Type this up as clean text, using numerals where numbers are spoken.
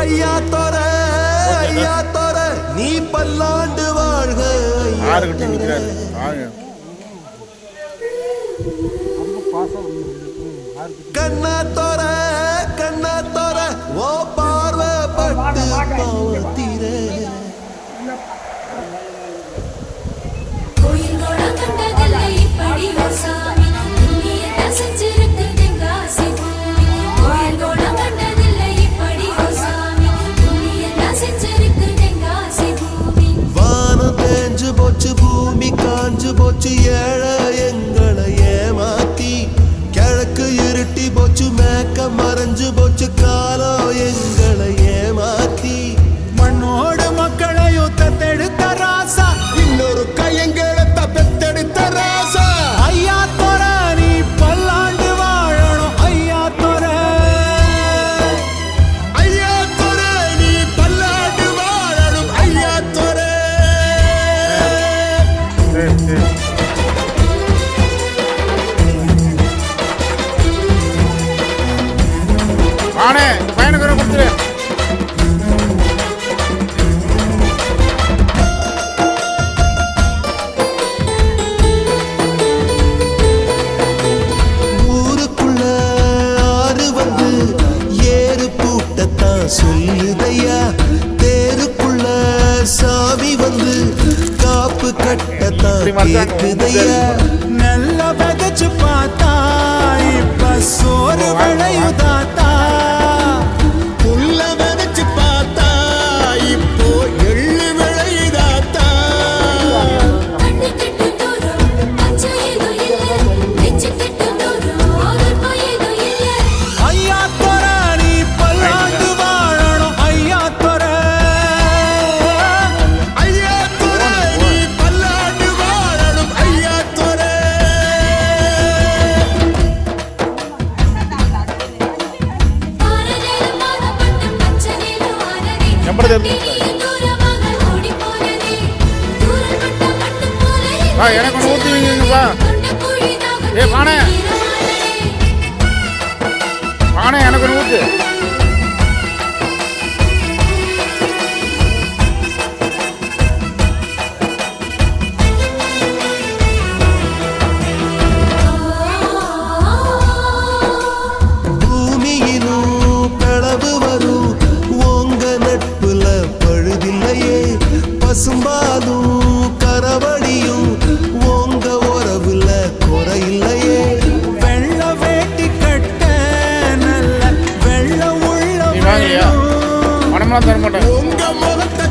ஐயா தோர ஐயா தோர நீ பல்லாண்டு வாழ்க கண்ணா தோர ஓ பார்வை பட்டு பாவத்தீரே போச்சு பூமி காஞ்சு போச்சு ஏழை எங்களை ஏமாத்தி கிழக்கு இருட்டி போச்சு மேக்க மறைஞ்சு போச்சு காலம் எங்களை ஏமாத்தி மண்ணோடு மக்களையும் தத்தெடுத்த ராசா இன்னொரு கையங்களை தப்பெடுத்த ராசா ஐயா தோர நீ பல்லாண்டு வாழணும் ஐயா தோர நீ பல்லாண்டு வாழணும் ஐயா தோர ஆனே பையனுக்கு கொடுத்துரு ஊருக்குள்ள ஆறு வந்து ஏறு பூட்டத்தான் சொல்லுதையா தேருக்குள்ள சாமி வந்து காப்பு கட்டத்தான் கேக்குதையா நல்ல பகச்சு பார்த்தா இப்ப சோறு விளையுதாத்தா புல்ல விதைச்சு பார்த்தா இப்போ எள்ளு விளையுதாத்தா ஐயா தோர நீ பல்லாண்டு வாழணும் ஐயா தோர நீ பல்லாண்டு வாழணும் ஐயா தோர எனக்கு ஒன்று ஊற்றுவீங்கப்பா ஏ பானே எனக்கு ஒன்று ஊற்று பூமியிலும் களவு வரும் உங்க நட்புல பழுதில்லையே பசும்பாலும் கரவடியும் உங்க உறவுல குறையில்லையே வெள்ள வேட்டி கட்ட நல்ல வெள்ள உள்ள மனமெல்லாம் தர மாட்டேன் உங்க முகத்தை